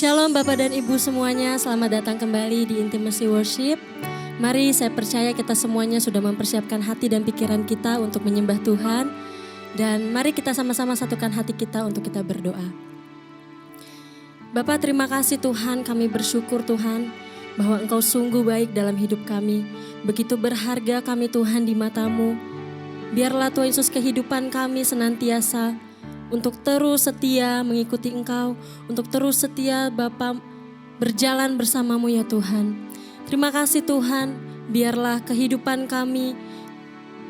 Shalom Bapak dan Ibu semuanya, selamat datang kembali di Intimacy Worship. Mari, saya percaya kita semuanya sudah mempersiapkan hati dan pikiran kita untuk menyembah Tuhan. Dan mari kita sama-sama satukan hati kita untuk kita berdoa. Bapak, terima kasih Tuhan, kami bersyukur Tuhan bahwa Engkau sungguh baik dalam hidup kami. Begitu berharga kami Tuhan di mata-Mu. Biarlah Tuhan Yesus kehidupan kami senantiasa untuk terus setia mengikuti Engkau, untuk terus setia Bapa berjalan bersama-Mu ya Tuhan. Terima kasih Tuhan, biarlah kehidupan kami,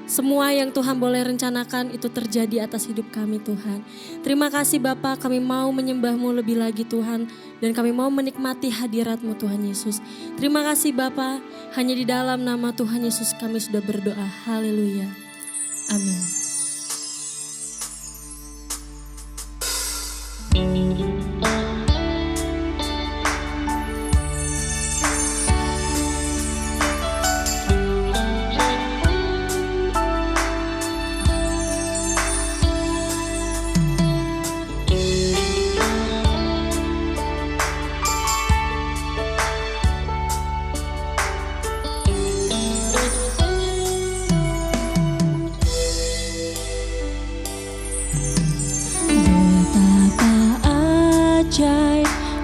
semua yang Tuhan boleh rencanakan itu terjadi atas hidup kami Tuhan. Terima kasih Bapa, kami mau menyembah-Mu lebih lagi Tuhan, dan kami mau menikmati hadirat-Mu Tuhan Yesus. Terima kasih Bapa, hanya di dalam nama Tuhan Yesus kami sudah berdoa. Haleluya. Amin.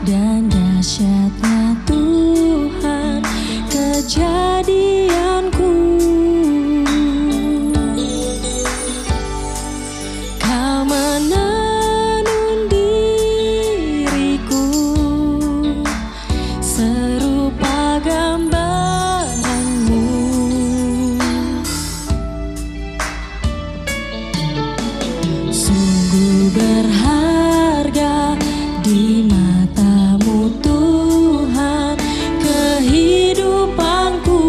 Dan dahsyatnya Tuhan kejadianku, Kau menenun diriku serupa gambaran-Mu. Sungguh berharga di mata-Mu Tuhan kehidupanku.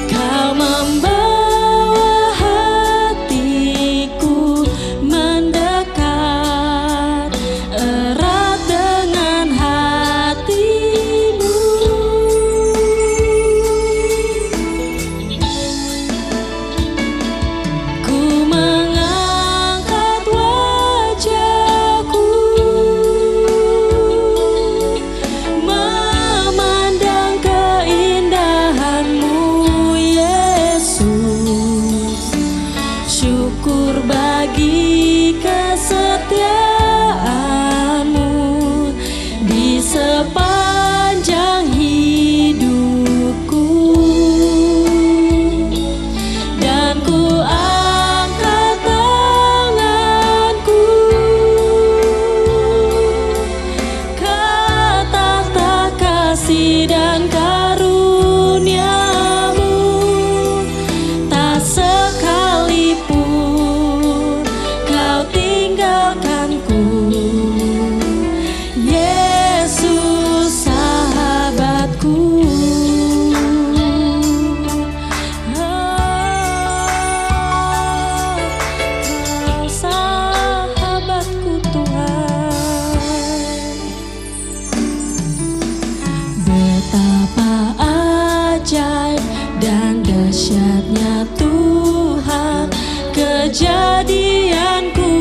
Kau membawa hatiku mendekat erat dengan hati-Mu. Ku memandang keindahan-Mu Yesus, syukur bagi kesetiaan-Mu di sepanjang hidupku. Dan ku angkat tanganku, kata kasih dan karunia-Mu, tak sekalipun Kau tinggalkanku. Yesus sahabatku, Kau sahabatku Tuhan. Betapa ajaib dan dahsyatnya Tuhan kejadianku.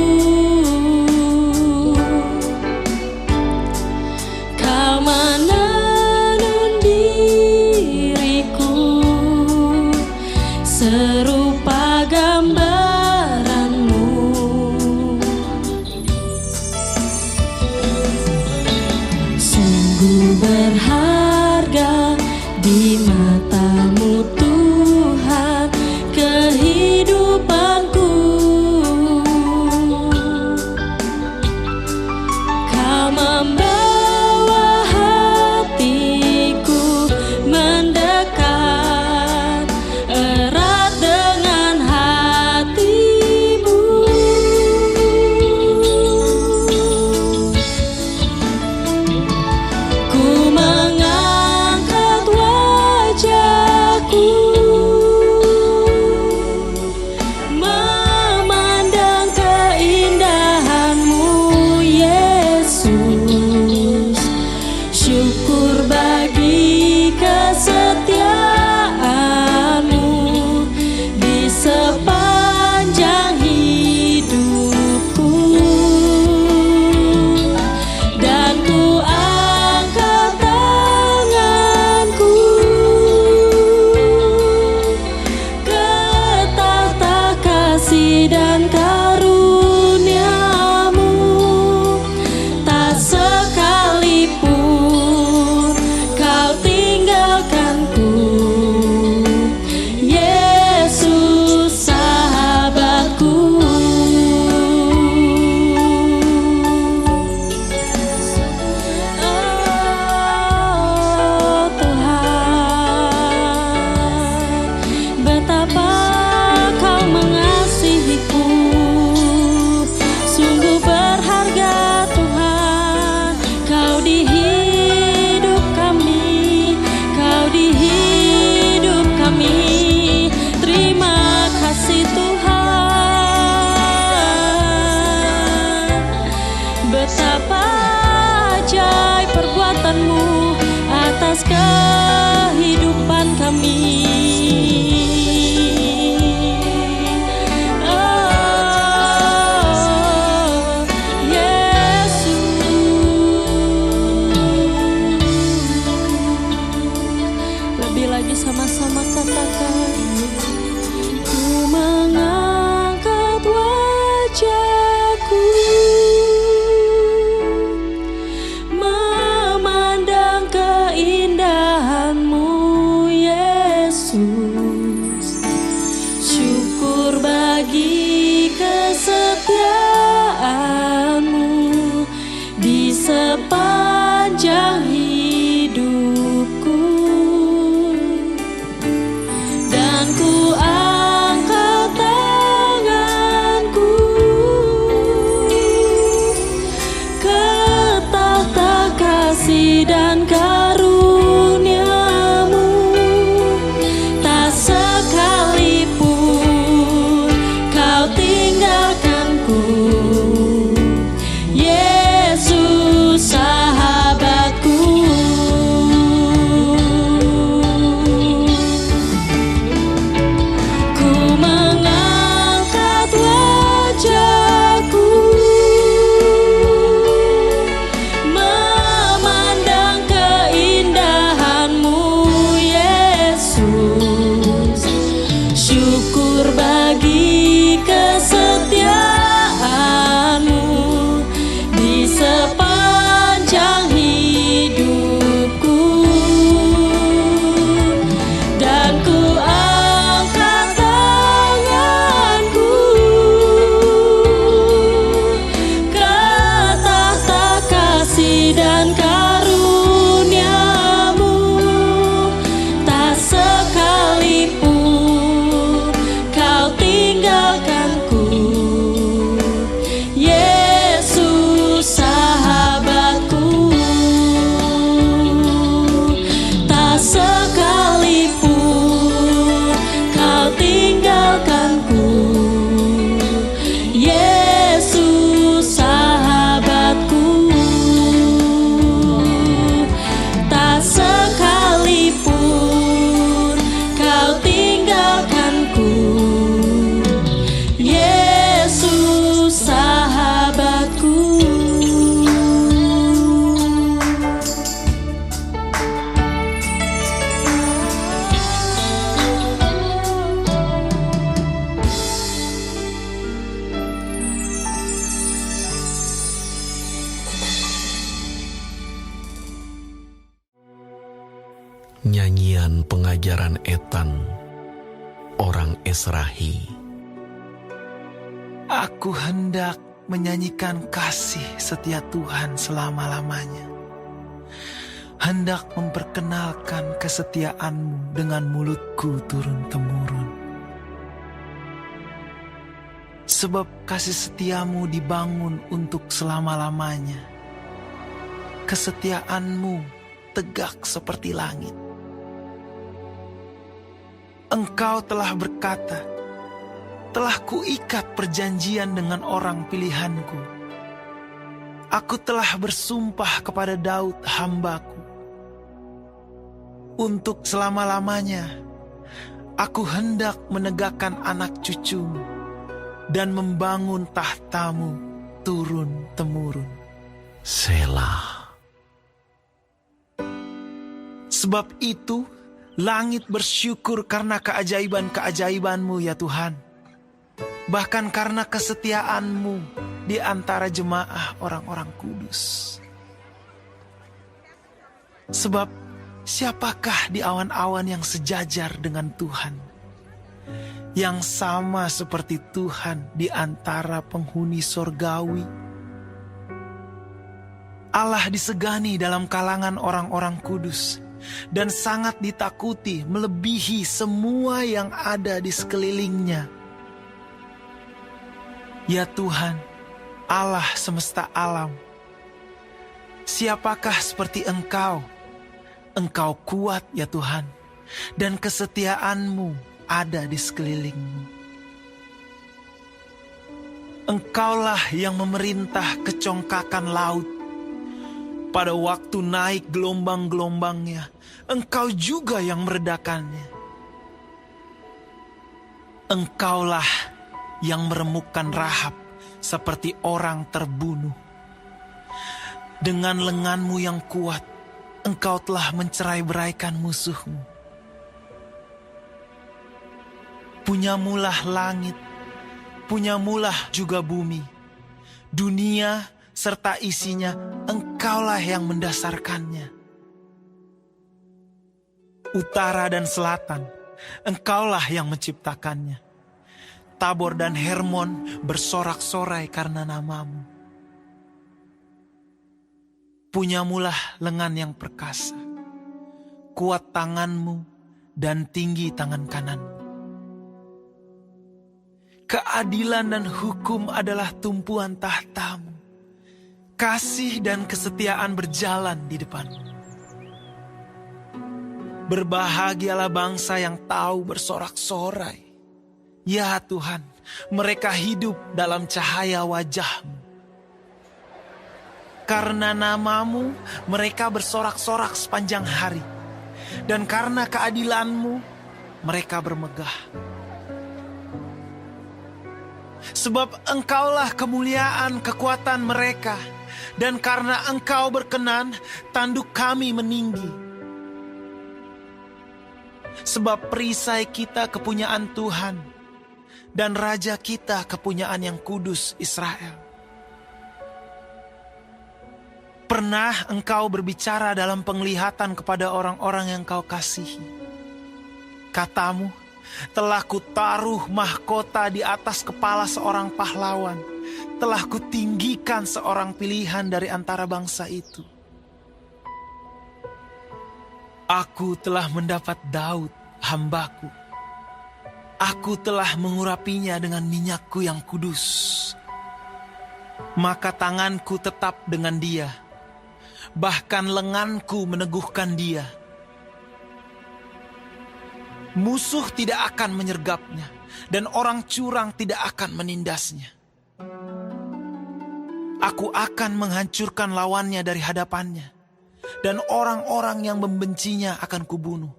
Kau menenun diriku serupa gambaran-Mu. Sungguh berharga di mata-Mu Tuhan kehidupanku. Mari sama-sama katakan. Ku mengangkat wajahku, memandang keindahan-Mu Yesus. Syukur bagi kesetiaan-Mu di sepanjang hidupku. Dan ku angkat tanganku ke tahta kasih dan karunia-Mu. Tak sekalipun Kau tinggalkanku, Yesus sahabatku. Ku mengangkat wajahku, memandang keindahan-Mu Yesus. Syukur bagi kesetiaan-Mu di sepanjang hidupku. Dan ku angkat tanganku ke tahta kasih dan karunia-Mu. Tak sekalipun Kau tinggalkanku, Yesus sahabatku. Tak sekalipun Kau tinggalkanku, Yesus sahabatku. Tak sekalipun Kau tinggalkanku, Yesus sahabatku. Nyanyian pengajaran Etan, orang Esrahi. Aku hendak menyanyikan kasih setia Tuhan selama-lamanya. Hendak memperkenalkan kesetiaan-Mu dengan mulutku turun-temurun. Sebab kasih setia-Mu dibangun untuk selama-lamanya. Kesetiaan-Mu tegak seperti langit. Engkau telah berkata, telah kuikat perjanjian dengan orang pilihanku. Aku telah bersumpah kepada Daud hamba-Ku. Untuk selama-lamanya, aku hendak menegakkan anak cucu-Mu dan membangun tahta-Mu turun-temurun. Selah. Sebab itu, langit bersyukur karena keajaiban-keajaiban-Mu ya Tuhan. Bahkan karena kesetiaan-Mu di antara jemaah orang-orang kudus. Sebab siapakah di awan-awan yang sejajar dengan Tuhan? Yang sama seperti Tuhan di antara penghuni sorgawi. Allah disegani dalam kalangan orang-orang kudus. Dan sangat ditakuti melebihi semua yang ada di sekelilingnya. Ya Tuhan, Allah semesta alam, siapakah seperti Engkau? Engkau kuat ya Tuhan, dan kesetiaan-Mu ada di sekelilingmu. Engkaulah yang memerintah kecongkakan laut. Pada waktu naik gelombang-gelombangnya, Engkau juga yang meredakannya. Engkaulah yang meremukkan Rahab seperti orang terbunuh. Dengan lengan-Mu yang kuat, Engkau telah mencerai-beraikan musuh-Mu. Punyamulah langit, punyamulah juga bumi, dunia serta isinya, Engkaulah yang mendasarkannya. Utara dan selatan, Engkaulah yang menciptakannya. Tabor dan Hermon bersorak-sorai karena nama-Mu. Punyamulah lengan yang perkasa, kuat tangan-Mu dan tinggi tangan kanan-Mu. Keadilan dan hukum adalah tumpuan tahta-Mu. Kasih dan kesetiaan berjalan di depan-Mu. Berbahagialah bangsa yang tahu bersorak-sorai. Ya Tuhan, mereka hidup dalam cahaya wajah-Mu. Karena nama-Mu, mereka bersorak-sorak sepanjang hari. Dan karena keadilan-Mu, mereka bermegah. Sebab Engkaulah kemuliaan kekuatan mereka, dan karena Engkau berkenan, tanduk kami meninggi. Sebab perisai kita kepunyaan Tuhan, dan Raja kita kepunyaan yang kudus Israel. Pernah Engkau berbicara dalam penglihatan kepada orang-orang yang Kau kasihi. Kata-Mu, telah kutaruh mahkota di atas kepala seorang pahlawan. Telah kutinggikan seorang pilihan dari antara bangsa itu. Aku telah mendapat Daud, hamba-Ku. Aku telah mengurapinya dengan minyak-Ku yang kudus. Maka tanganku tetap dengan dia. Bahkan lenganku meneguhkan dia. Musuh tidak akan menyergapnya, dan orang curang tidak akan menindasnya. Aku akan menghancurkan lawannya dari hadapannya, dan orang-orang yang membencinya akan kubunuh.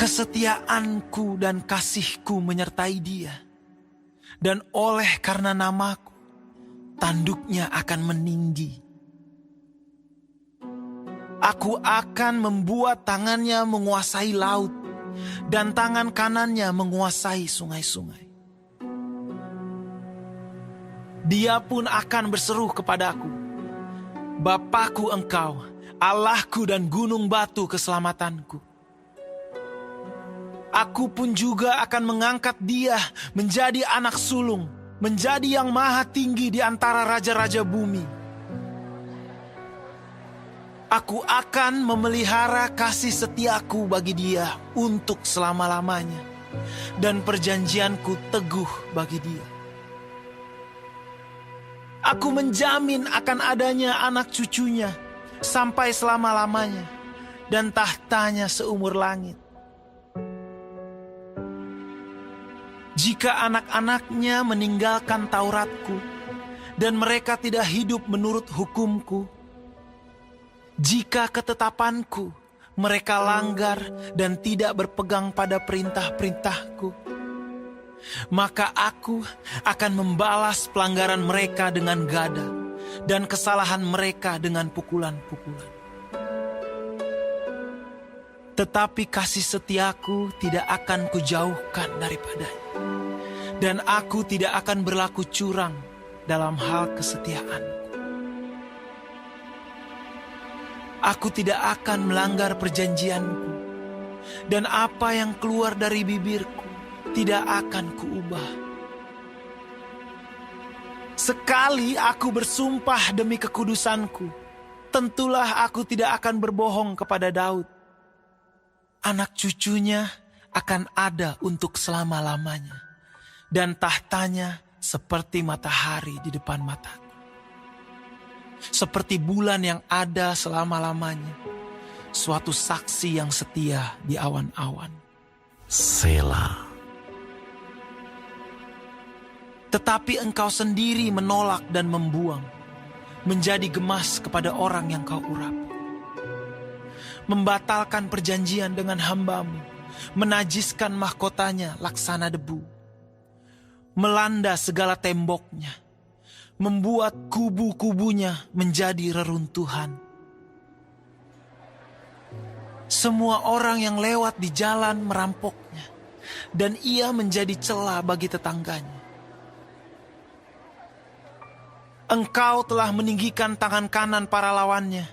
Kesetiaanku dan kasihku menyertai dia, dan oleh karena namaku, tanduknya akan meninggi. Aku akan membuat tangannya menguasai laut, dan tangan kanannya menguasai sungai-sungai. Dia pun akan berseru kepadaku, Bapakku Engkau, Allahku dan gunung batu keselamatanku. Aku pun juga akan mengangkat dia menjadi anak sulung, menjadi yang maha tinggi di antara raja-raja bumi. Aku akan memelihara kasih setiaku bagi dia untuk selama-lamanya, dan perjanjianku teguh bagi dia. Aku menjamin akan adanya anak cucunya sampai selama-lamanya, dan tahtanya seumur langit. Jika anak-anaknya meninggalkan Tauratku, dan mereka tidak hidup menurut hukumku, jika ketetapanku mereka langgar dan tidak berpegang pada perintah-perintahku, maka aku akan membalas pelanggaran mereka dengan gada dan kesalahan mereka dengan pukulan-pukulan. Tetapi kasih setiaku tidak akan kujauhkan daripadanya, dan aku tidak akan berlaku curang dalam hal kesetiaan. Aku tidak akan melanggar perjanjianku, dan apa yang keluar dari bibirku tidak akan kuubah. Sekali aku bersumpah demi kekudusanku, tentulah aku tidak akan berbohong kepada Daud. Anak cucunya akan ada untuk selama-lamanya, dan tahtanya seperti matahari di depan mataku. Seperti bulan yang ada selama-lamanya, suatu saksi yang setia di awan-awan. Selah. Tetapi Engkau sendiri menolak dan membuang, menjadi gemas kepada orang yang Kau urapi. Membatalkan perjanjian dengan hamba-Mu, menajiskan mahkotanya laksana debu. Melanda segala temboknya, membuat kubu-kubunya menjadi reruntuhan. Semua orang yang lewat di jalan merampoknya, dan ia menjadi celah bagi tetangganya. Engkau telah meninggikan tangan kanan para lawannya,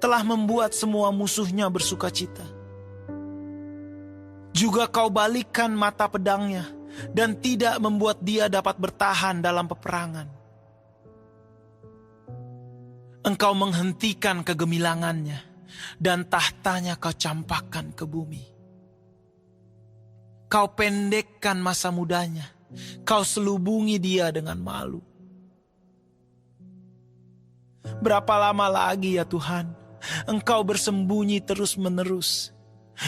telah membuat semua musuhnya bersukacita. Juga kau balikkan mata pedangnya, dan tidak membuat dia dapat bertahan dalam peperangan. Engkau menghentikan kegemilangannya, dan tahtanya kau campakkan ke bumi. Kau pendekkan masa mudanya, kau selubungi dia dengan malu. Berapa lama lagi ya Tuhan, Engkau bersembunyi terus-menerus,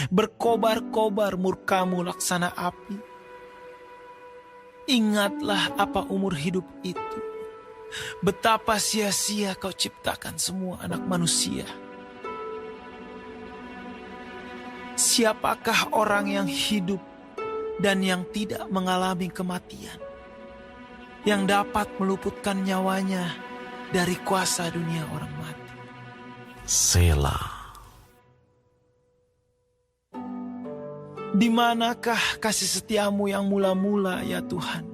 berkobar-kobar murkamu laksana api. Ingatlah apa umur hidup itu, betapa sia-sia kau ciptakan semua anak manusia. Siapakah orang yang hidup dan yang tidak mengalami kematian, yang dapat meluputkan nyawanya dari kuasa dunia orang mati? Selah. Di manakah kasih setiamu yang mula-mula ya Tuhan,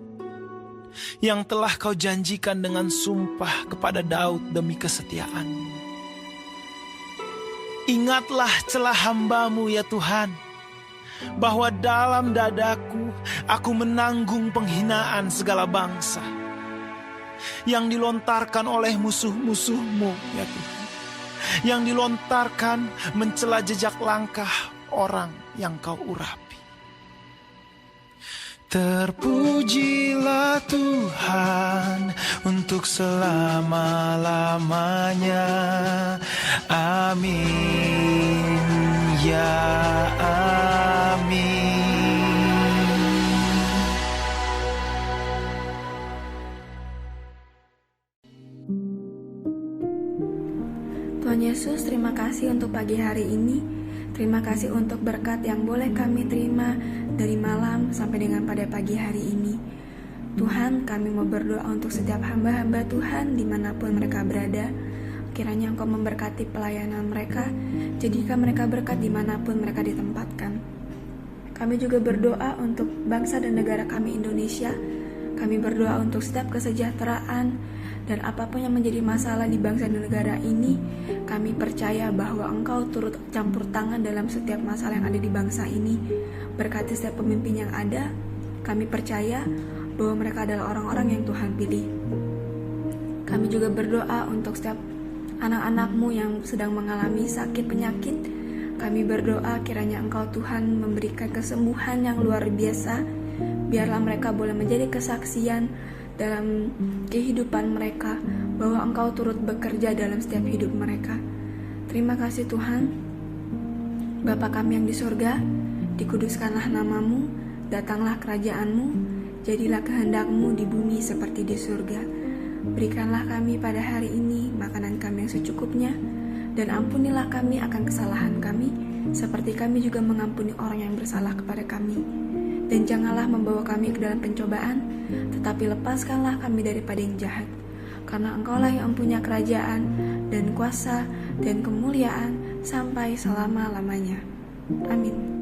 yang telah kau janjikan dengan sumpah kepada Daud demi kesetiaan-Mu? Ingatlah celah hamba-Mu ya Tuhan, bahwa dalam dadaku aku menanggung penghinaan segala bangsa yang dilontarkan oleh musuh-musuh-Mu ya Tuhan, yang dilontarkan mencela jejak langkah orang yang kau urapi. Terpujilah Tuhan untuk selama-lamanya. Amin, ya amin. Tuhan Yesus, terima kasih untuk pagi hari ini. Terima kasih untuk berkat yang boleh kami terima dari malam sampai dengan pada pagi hari ini. Tuhan, kami mau berdoa untuk setiap hamba-hamba Tuhan dimanapun mereka berada. Kiranya Engkau memberkati pelayanan mereka, jadikan mereka berkat dimanapun mereka ditempatkan. Kami juga berdoa untuk bangsa dan negara kami Indonesia. Kami berdoa untuk setiap kesejahteraan dan apapun yang menjadi masalah di bangsa dan negara ini. Kami percaya bahwa Engkau turut campur tangan dalam setiap masalah yang ada di bangsa ini. Berkati setiap pemimpin yang ada. Kami percaya bahwa mereka adalah orang-orang yang Tuhan pilih. Kami juga berdoa untuk setiap anak-anak-Mu yang sedang mengalami sakit penyakit. Kami berdoa kiranya Engkau Tuhan memberikan kesembuhan yang luar biasa. Biarlah mereka boleh menjadi kesaksian dalam kehidupan mereka bahwa Engkau turut bekerja dalam setiap hidup mereka. Terima kasih Tuhan. Bapa kami yang di surga, dikuduskanlah nama-Mu, datanglah kerajaan-Mu, jadilah kehendak-Mu di bumi seperti di surga. Berikanlah kami pada hari ini makanan kami yang secukupnya, dan ampunilah kami akan kesalahan kami, seperti kami juga mengampuni orang yang bersalah kepada kami. Dan janganlah membawa kami ke dalam pencobaan, tetapi lepaskanlah kami daripada yang jahat. Karena Engkaulah yang mempunyai kerajaan dan kuasa dan kemuliaan sampai selama-lamanya. Amin.